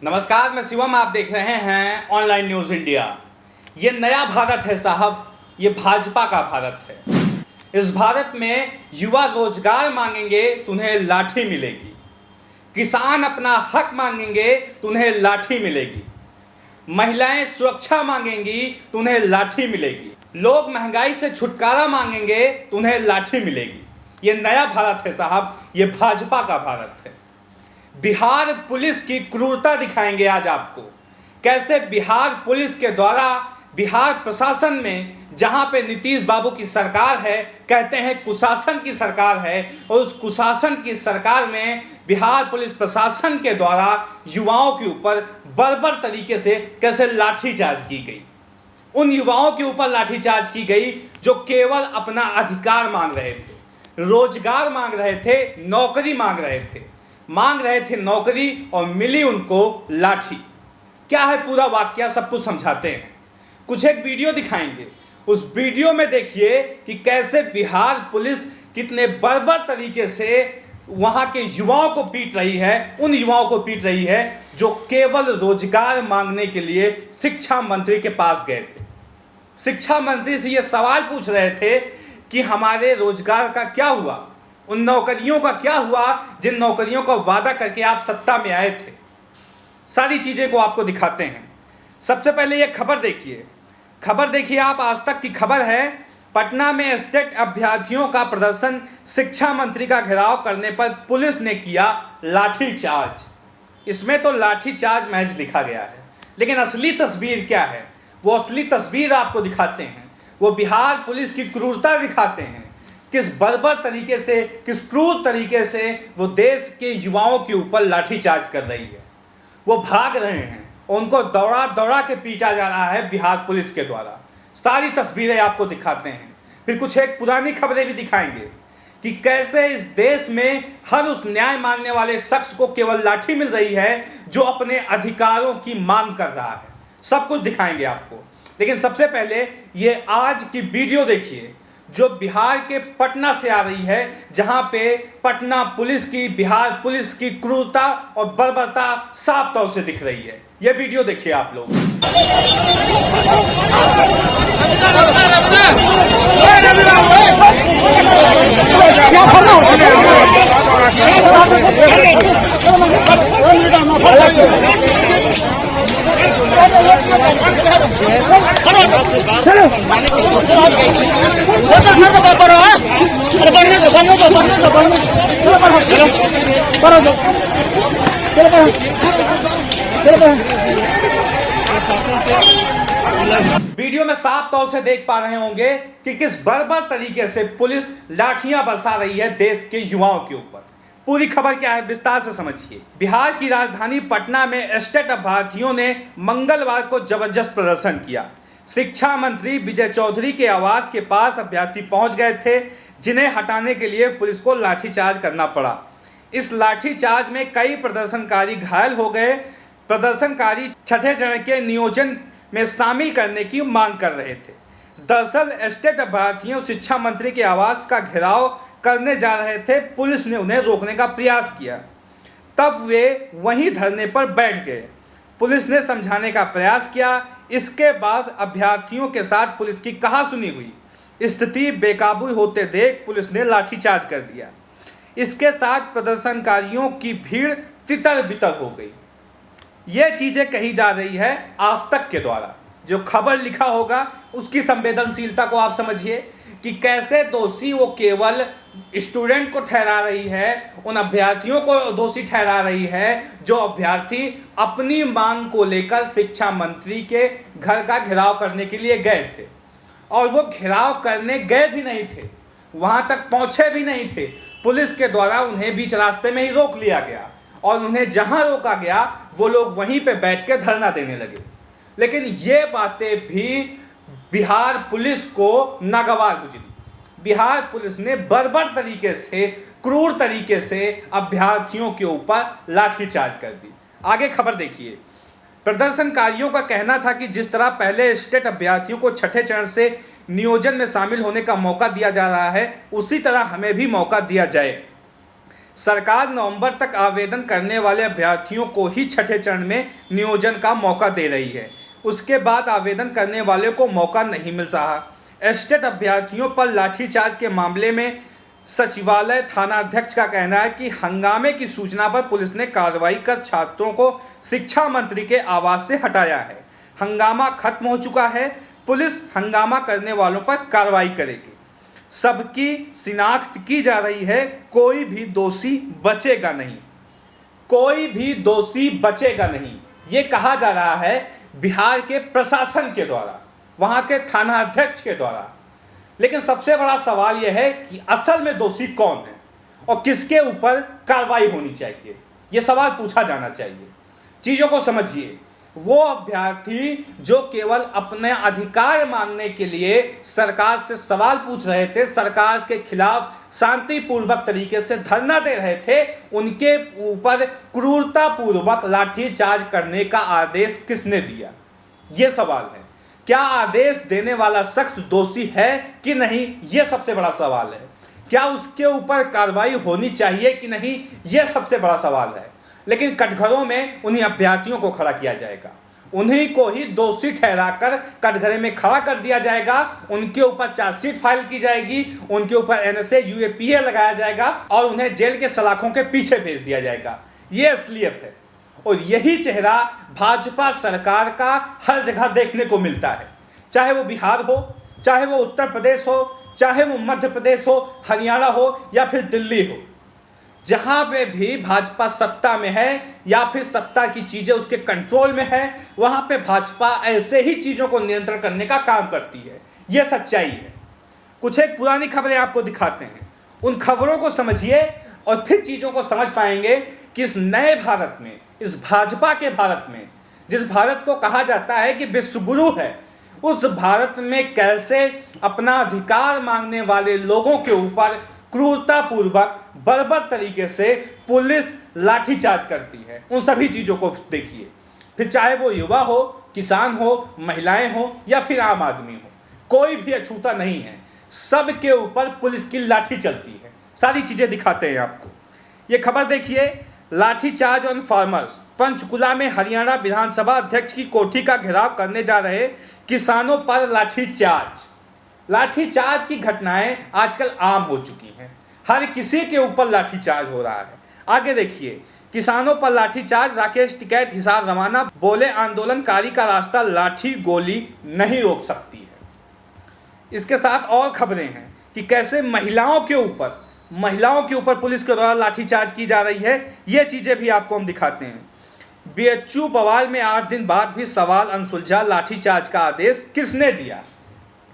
नमस्कार, मैं शिवम। आप देख रहे हैं ऑनलाइन न्यूज़ इंडिया। ये नया भारत है साहब, ये भाजपा का भारत है। इस भारत में युवा रोजगार मांगेंगे तो उन्हें लाठी मिलेगी, किसान अपना हक मांगेंगे तो उन्हें लाठी मिलेगी, महिलाएं सुरक्षा मांगेंगी तो उन्हें लाठी मिलेगी, लोग महंगाई से छुटकारा मांगेंगे तो उन्हें लाठी मिलेगी। ये नया भारत है साहब, ये भाजपा का भारत है। बिहार पुलिस की क्रूरता दिखाएंगे आज आपको। कैसे बिहार पुलिस के द्वारा बिहार प्रशासन में, जहां पे नीतीश बाबू की सरकार है, कहते हैं कुशासन की सरकार है, और उस कुशासन की सरकार में बिहार पुलिस प्रशासन के द्वारा युवाओं के ऊपर बर्बर तरीके से कैसे लाठीचार्ज की गई। उन युवाओं के ऊपर लाठीचार्ज की गई जो केवल अपना अधिकार मांग रहे थे, रोजगार मांग रहे थे, नौकरी मांग रहे थे नौकरी, और मिली उनको लाठी। क्या है पूरा वाकया, सब कुछ समझाते हैं। कुछ एक वीडियो दिखाएंगे, उस वीडियो में देखिए कि कैसे बिहार पुलिस कितने बर्बर तरीके से वहां के युवाओं को पीट रही है, उन युवाओं को पीट रही है जो केवल रोजगार मांगने के लिए शिक्षा मंत्री के पास गए थे। शिक्षा मंत्री से ये सवाल पूछ रहे थे कि हमारे रोजगार का क्या हुआ, उन नौकरियों का क्या हुआ जिन नौकरियों का वादा करके आप सत्ता में आए थे। सारी चीज़ें को आपको दिखाते हैं। सबसे पहले ये खबर देखिए आप। आज तक की खबर है, पटना में स्टेट अभ्यर्थियों का प्रदर्शन, शिक्षा मंत्री का घेराव करने पर पुलिस ने किया लाठीचार्ज। इसमें तो लाठीचार्ज महज लिखा गया है, लेकिन असली तस्वीर क्या है, वो असली तस्वीर आपको दिखाते हैं। वो बिहार पुलिस की क्रूरता दिखाते हैं, किस बर्बर तरीके से, किस क्रूर तरीके से वो देश के युवाओं के ऊपर लाठीचार्ज कर रही है। वो भाग रहे हैं, उनको दौड़ा दौड़ा के पीटा जा रहा है बिहार पुलिस के द्वारा। सारी तस्वीरें आपको दिखाते हैं। फिर कुछ एक पुरानी खबरें भी दिखाएंगे कि कैसे इस देश में हर उस न्याय मांगने वाले शख्स को केवल लाठी मिल रही है जो अपने अधिकारों की मांग कर रहा है। सब कुछ दिखाएंगे आपको, लेकिन सबसे पहले ये आज की वीडियो देखिए जो बिहार के पटना से आ रही है, जहां पे पटना पुलिस की, बिहार पुलिस की क्रूरता और बर्बरता साफ तौर से दिख रही है। यह वीडियो देखिए आप लोग। वीडियो में साफ तौर से देख पा रहे होंगे कि किस बर्बर तरीके से पुलिस लाठियां बरसा रही है देश के युवाओं के ऊपर। पूरी खबर क्या है विस्तार से समझिए। बिहार की राजधानी पटना में स्टेट अभ्यर्थियों ने मंगलवार को जबरदस्त प्रदर्शन किया। शिक्षा मंत्री विजय चौधरी के आवास के पास अभ्यर्थी पहुंच गए थे, जिन्हें हटाने के लिए पुलिस को लाठीचार्ज करना पड़ा। इस लाठीचार्ज में कई प्रदर्शनकारी घायल हो गए। प्रदर्शनकारी छठे चरण के नियोजन में शामिल करने की मांग कर रहे थे। दरअसल स्टेट अभ्यर्थियों शिक्षा मंत्री के आवास का घेराव करने जा रहे थे। पुलिस ने उन्हें रोकने का प्रयास किया, तब वे वहीं धरने पर बैठ गए। पुलिस ने समझाने का प्रयास किया। इसके बाद अभ्यर्थियों के साथ पुलिस की कहासुनी हुई। स्थिति बेकाबू होते देख पुलिस ने लाठीचार्ज कर दिया। इसके साथ प्रदर्शनकारियों की भीड़ तितर बितर हो गई। ये चीज़ें कही जा रही है आज तक के द्वारा। जो खबर लिखा होगा उसकी संवेदनशीलता को आप समझिए कि कैसे दोषी वो केवल स्टूडेंट को ठहरा रही है, उन अभ्यर्थियों को दोषी ठहरा रही है जो अभ्यर्थी अपनी मांग को लेकर शिक्षा मंत्री के घर का घेराव करने के लिए गए थे। और वो घेराव करने गए भी नहीं थे, वहाँ तक पहुँचे भी नहीं थे। पुलिस के द्वारा उन्हें बीच रास्ते में ही रोक लिया गया, और उन्हें जहाँ रोका गया वो लोग वहीं पे बैठ के धरना देने लगे। लेकिन ये बातें भी बिहार पुलिस को नागवार गुजरी। बिहार पुलिस ने बर्बर तरीके से, क्रूर तरीके से अभ्यर्थियों के ऊपर लाठीचार्ज कर दी। आगे खबर देखिए। प्रदर्शनकारियों का कहना था कि जिस तरह पहले स्टेट अभ्यर्थियों को छठे चरण से नियोजन में शामिल होने का मौका दिया जा रहा है, उसी तरह हमें भी मौका दिया जाए। सरकार नवंबर तक आवेदन करने वाले अभ्यर्थियों को ही छठे चरण में नियोजन का मौका दे रही है। उसके बाद आवेदन करने वाले को मौका नहीं मिल रहा। एस्टेट अभ्यर्थियों पर लाठीचार्ज के मामले में सचिवालय थानाध्यक्ष का कहना है कि हंगामे की सूचना पर पुलिस ने कार्रवाई कर छात्रों को शिक्षा मंत्री के आवास से हटाया है। हंगामा खत्म हो चुका है। पुलिस हंगामा करने वालों पर कार्रवाई करेगी। सबकी शिनाख्त की जा रही है। कोई भी दोषी बचेगा नहीं, कोई भी दोषी बचेगा नहीं, ये कहा जा रहा है बिहार के प्रशासन के द्वारा, वहाँ के थानाध्यक्ष के द्वारा। लेकिन सबसे बड़ा सवाल यह है कि असल में दोषी कौन है और किसके ऊपर कार्रवाई होनी चाहिए, ये सवाल पूछा जाना चाहिए। चीज़ों को समझिए। वो अभ्यर्थी जो केवल अपने अधिकार मांगने के लिए सरकार से सवाल पूछ रहे थे, सरकार के खिलाफ शांतिपूर्वक तरीके से धरना दे रहे थे, उनके ऊपर क्रूरतापूर्वक लाठीचार्ज करने का आदेश किसने दिया, ये सवाल है। क्या आदेश देने वाला शख्स दोषी है कि नहीं, ये सबसे बड़ा सवाल है। क्या उसके ऊपर कार्रवाई होनी चाहिए कि नहीं, ये सबसे बड़ा सवाल है। लेकिन कटघरों में उन्हीं अभ्यर्थियों को खड़ा किया जाएगा, उन्हीं को ही दोषी ठहराकर कटघरे में खड़ा कर दिया जाएगा। उनके ऊपर चार्जशीट फाइल की जाएगी, उनके ऊपर NSA UAPA लगाया जाएगा और उन्हें जेल के सलाखों के पीछे भेज दिया जाएगा। ये असलियत है और यही चेहरा भाजपा सरकार का हर जगह देखने को मिलता है। चाहे वो बिहार हो, चाहे वो उत्तर प्रदेश हो, चाहे वो मध्य प्रदेश हो, हरियाणा हो या फिर दिल्ली हो, जहाँ पे भी भाजपा सत्ता में है या फिर सत्ता की चीज़ें उसके कंट्रोल में है, वहाँ पे भाजपा ऐसे ही चीज़ों को नियंत्रण करने का काम करती है। ये सच्चाई है। कुछ एक पुरानी खबरें आपको दिखाते हैं, उन खबरों को समझिए और फिर चीज़ों को समझ पाएंगे कि इस नए भारत में, इस भाजपा के भारत में, जिस भारत को कहा जाता है कि विश्वगुरु है, उस भारत में कैसे अपना अधिकार मांगने वाले लोगों के ऊपर क्रूरतापूर्वक बर्बर तरीके से पुलिस लाठीचार्ज करती है। उन सभी चीज़ों को देखिए। फिर चाहे वो युवा हो, किसान हो, महिलाएं हो या फिर आम आदमी हो, कोई भी अछूता नहीं है। सब के ऊपर पुलिस की लाठी चलती है। सारी चीज़ें दिखाते हैं आपको। ये खबर देखिए, लाठीचार्ज ऑन फार्मर्स। पंचकुला में हरियाणा विधानसभा अध्यक्ष की कोठी का घेराव करने जा रहे किसानों पर लाठीचार्ज। लाठीचार्ज की घटनाएं आजकल आम हो चुकी हैं। हर किसी के ऊपर लाठीचार्ज हो रहा है। आगे देखिए, किसानों पर लाठीचार्ज। राकेश टिकैत हिसार रवाना, बोले आंदोलनकारी का रास्ता लाठी गोली नहीं रोक सकती है। इसके साथ और खबरें हैं कि कैसे महिलाओं के ऊपर पुलिस के द्वारा लाठीचार्ज की जा रही है। ये चीज़ें भी आपको हम दिखाते हैं। BHU बवाल में 8 दिन बाद भी सवाल अनसुलझा, लाठीचार्ज का आदेश किसने दिया।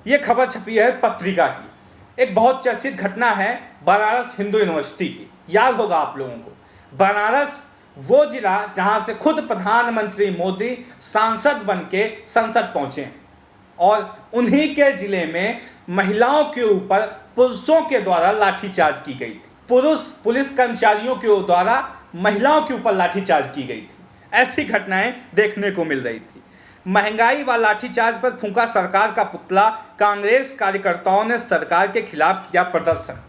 ये खबर छपी है पत्रिका की। एक बहुत चर्चित घटना है बनारस हिंदू यूनिवर्सिटी की। याद होगा आप लोगों को, बनारस वो जिला जहां से खुद प्रधानमंत्री मोदी सांसद बन के संसद पहुंचे हैं और उन्हीं के जिले में महिलाओं के ऊपर पुरुषों के द्वारा लाठीचार्ज की गई थी। पुलिस कर्मचारियों के द्वारा महिलाओं के ऊपर लाठीचार्ज की गई थी। ऐसी घटनाएं देखने को मिल रही थी। महंगाई व लाठीचार्ज पर फूंका सरकार का पुतला। कांग्रेस कार्यकर्ताओं ने सरकार के खिलाफ किया प्रदर्शन।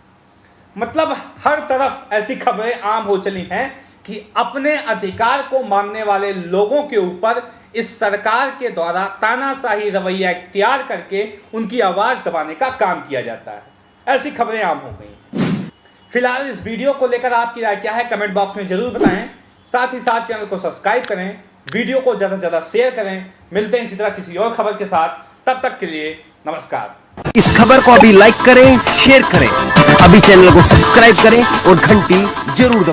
मतलब हर तरफ ऐसी खबरें आम हो चली हैं कि अपने अधिकार को मांगने वाले लोगों के ऊपर इस सरकार के द्वारा तानाशाही रवैया इख्तियार करके उनकी आवाज़ दबाने का काम किया जाता है। ऐसी खबरें आम हो गई। फिलहाल इस वीडियो को लेकर आपकी राय क्या है, कमेंट बॉक्स में जरूर बताएं। साथ ही साथ चैनल को सब्सक्राइब करें, वीडियो को ज़्यादा से ज़्यादा शेयर करें। मिलते हैं इसी तरह किसी और खबर के साथ। तब तक के लिए नमस्कार। इस खबर को अभी लाइक करें, शेयर करें, अभी चैनल को सब्सक्राइब करें और घंटी जरूर दबाएं।